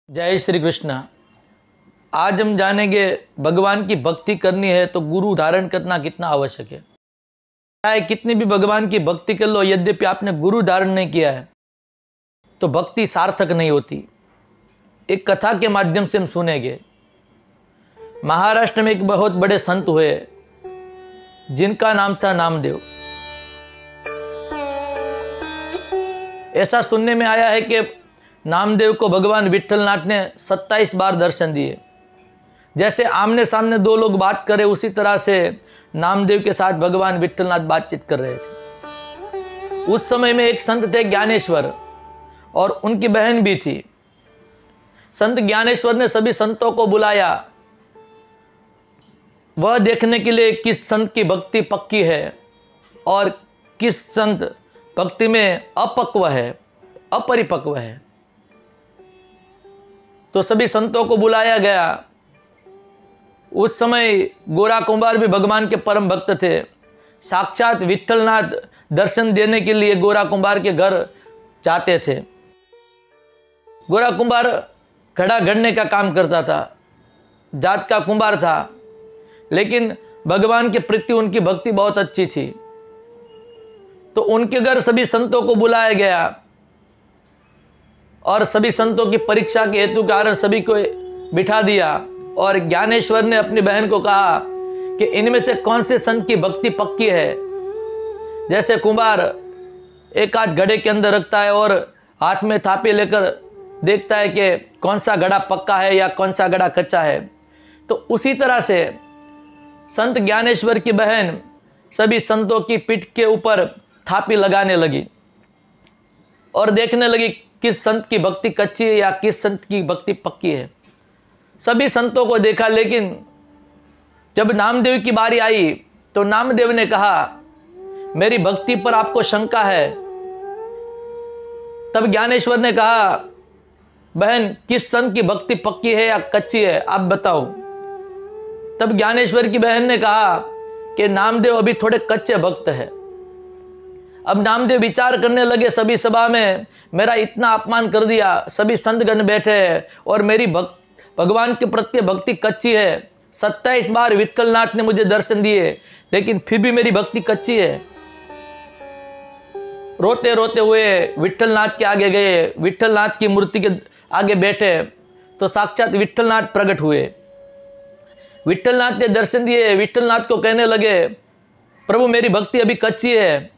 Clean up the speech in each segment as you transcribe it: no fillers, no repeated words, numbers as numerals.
जय श्री कृष्ण। आज हम जानेंगे भगवान की भक्ति करनी है तो गुरु धारण करना कितना आवश्यक है। चाहे कितनी भी भगवान की भक्ति कर लो, यद्यपि आपने गुरु धारण नहीं किया है तो भक्ति सार्थक नहीं होती। एक कथा के माध्यम से हम सुनेंगे। महाराष्ट्र में एक बहुत बड़े संत हुए जिनका नाम था नामदेव। ऐसा सुनने में आया है कि नामदेव को भगवान विट्ठलनाथ ने 27 बार दर्शन दिए। जैसे आमने सामने दो लोग बात करें उसी तरह से नामदेव के साथ भगवान विट्ठलनाथ बातचीत कर रहे थे। उस समय में एक संत थे ज्ञानेश्वर और उनकी बहन भी थी। संत ज्ञानेश्वर ने सभी संतों को बुलाया, वह देखने के लिए किस संत की भक्ति पक्की है और किस संत भक्ति में अपक्व है, अपरिपक्व है। तो सभी संतों को बुलाया गया। उस समय गोरा कुंभार भी भगवान के परम भक्त थे। साक्षात विट्ठलनाथ दर्शन देने के लिए गोरा कुंभार के घर जाते थे। गोरा कुंभार घड़ा गढ़ने का काम करता था, जात का कुंभार था, लेकिन भगवान के प्रति उनकी भक्ति बहुत अच्छी थी। तो उनके घर सभी संतों को बुलाया गया और सभी संतों की परीक्षा के हेतु कारण सभी को बिठा दिया। और ज्ञानेश्वर ने अपनी बहन को कहा कि इनमें से कौन से संत की भक्ति पक्की है। जैसे कुंभार एक हाथ घड़े के अंदर रखता है और हाथ में थापी लेकर देखता है कि कौन सा घड़ा पक्का है या कौन सा घड़ा कच्चा है, तो उसी तरह से संत ज्ञानेश्वर की बहन सभी संतों की पीठ के ऊपर थापी लगाने लगी और देखने लगी किस संत की भक्ति कच्ची है या किस संत की भक्ति पक्की है। सभी संतों को देखा, लेकिन जब नामदेव की बारी आई तो नामदेव ने कहा, मेरी भक्ति पर आपको शंका है। तब ज्ञानेश्वर ने कहा, बहन किस संत की भक्ति पक्की है या कच्ची है, आप बताओ। तब ज्ञानेश्वर की बहन ने कहा कि नामदेव अभी थोड़े कच्चे भक्त है। अब नामदेव विचार करने लगे, सभी सभा में मेरा इतना अपमान कर दिया, सभी संतगण बैठे हैं और मेरी भगवान के प्रति भक्ति कच्ची है। 27 बार विट्ठलनाथ ने मुझे दर्शन दिए, लेकिन फिर भी मेरी भक्ति कच्ची है। रोते रोते हुए विट्ठलनाथ के आगे गए, विट्ठलनाथ की मूर्ति के आगे बैठे तो साक्षात विट्ठलनाथ प्रकट हुए। विट्ठलनाथ ने दर्शन दिए। विट्ठलनाथ को कहने लगे, प्रभु मेरी भक्ति अभी कच्ची है।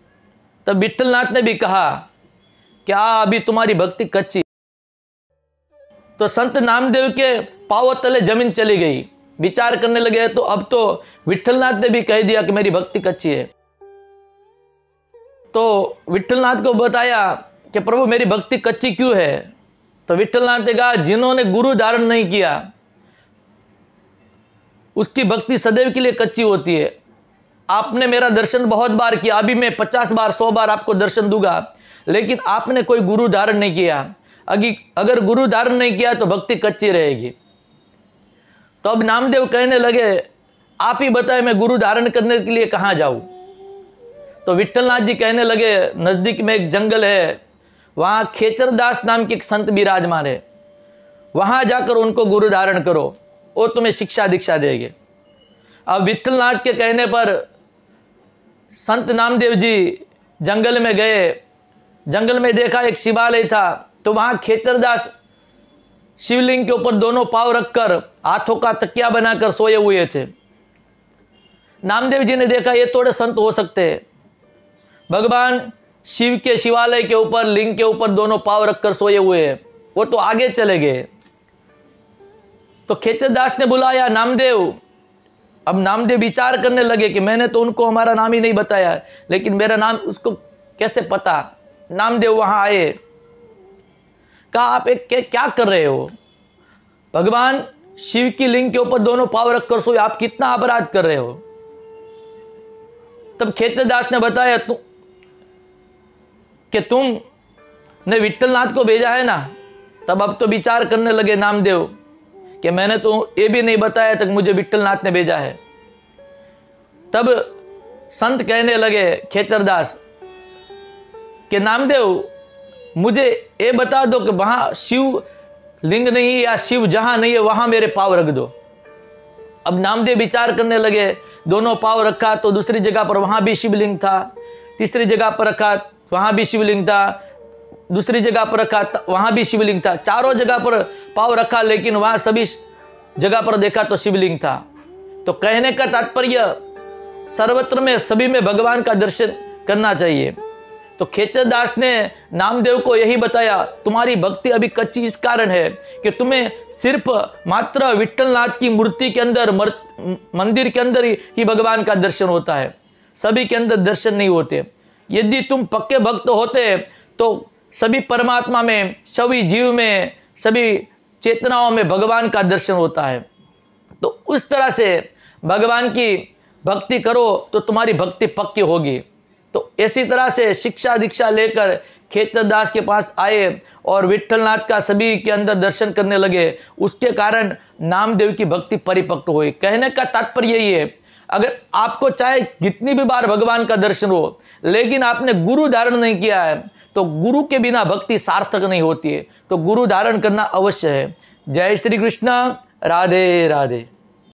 तब विट्ठलनाथ ने भी कहा, क्या अभी तुम्हारी भक्ति कच्ची? तो संत नामदेव के पांव तले जमीन चली गई। विचार करने लगे तो अब तो विट्ठलनाथ ने भी कह दिया कि मेरी भक्ति कच्ची है। तो विट्ठलनाथ को बताया कि प्रभु मेरी भक्ति कच्ची क्यों है? तो विट्ठलनाथ ने कहा, जिन्होंने गुरु धारण नहीं किया उसकी भक्ति सदैव के लिए कच्ची होती है। आपने मेरा दर्शन बहुत बार किया, अभी मैं 50 बार 100 बार आपको दर्शन दूंगा, लेकिन आपने कोई गुरु धारण नहीं किया। अगर गुरु धारण नहीं किया तो भक्ति कच्ची रहेगी। तो अब नामदेव कहने लगे, आप ही बताएं मैं गुरु धारण करने के लिए कहाँ जाऊं? तो विट्ठलनाथ जी कहने लगे, नजदीक में एक जंगल है, वहां खेचरदास नाम के एक संत विराजमान है, वहां जाकर उनको गुरु धारण करो, वो तुम्हें शिक्षा दीक्षा देंगे। अब विट्ठलनाथ के कहने पर संत नामदेव जी जंगल में गए। जंगल में देखा एक शिवालय था, तो वहां खेचरदास शिवलिंग के ऊपर दोनों पांव रखकर हाथों का तकिया बनाकर सोए हुए थे। नामदेव जी ने देखा ये थोड़े संत हो सकते हैं, भगवान शिव के शिवालय के ऊपर लिंग के ऊपर दोनों पांव रखकर सोए हुए हैं। वो तो आगे चले गए। तो खेचरदास ने बुलाया नामदेव। अब नामदेव विचार करने लगे कि मैंने तो उनको हमारा नाम ही नहीं बताया, लेकिन मेरा नाम उसको कैसे पता। नामदेव वहां आए, कहा आप एक क्या कर रहे हो? भगवान शिव की लिंग के ऊपर दोनों पांव रखकर सोए, आप कितना अपराध कर रहे हो? तब खेचरदास ने बताया, तुमने विट्ठलनाथ को भेजा है ना। तब अब तो विचार करने लगे नामदेव कि मैंने तो ये भी नहीं बताया तक मुझे विट्ठलनाथ ने भेजा है। तब संत कहने लगे खेचरदास कि नामदेव मुझे ये बता दो कि वहाँ शिव लिंग नहीं है या शिव जहां नहीं है वहां मेरे पाँव रख दो। अब नामदेव विचार करने लगे, दोनों पाँव रखा तो दूसरी जगह पर वहां भी शिवलिंग था, तीसरी जगह पर रखा वहां भी शिवलिंग था, दूसरी जगह पर रखा वहां भी शिवलिंग था, चारों जगह पर पाँव रखा लेकिन वहां सभी जगह पर देखा तो शिवलिंग था। तो कहने का तात्पर्य सर्वत्र में सभी में भगवान का दर्शन करना चाहिए। तो खेचरदास ने नामदेव को यही बताया, तुम्हारी भक्ति अभी कच्ची इस कारण है कि तुम्हें सिर्फ मात्र विट्ठलनाथ की मूर्ति के अंदर मंदिर के अंदर ही भगवान का दर्शन होता है, सभी के अंदर दर्शन नहीं होते। यदि तुम पक्के भक्त होते तो सभी परमात्मा में, सभी जीव में, सभी चेतनाओं में भगवान का दर्शन होता है। तो उस तरह से भगवान की भक्ति करो तो तुम्हारी भक्ति पक्की होगी। तो इसी तरह से शिक्षा दीक्षा लेकर खेचरदास के पास आए और विट्ठलनाथ का सभी के अंदर दर्शन करने लगे, उसके कारण नामदेव की भक्ति परिपक्व हुई। कहने का तात्पर्य यही है, अगर आपको चाहे कितनी भी बार भगवान का दर्शन हो लेकिन आपने गुरु धारण नहीं किया है तो गुरु के बिना भक्ति सार्थक नहीं होती है। तो गुरु धारण करना अवश्य है। जय श्री कृष्ण, राधे राधे।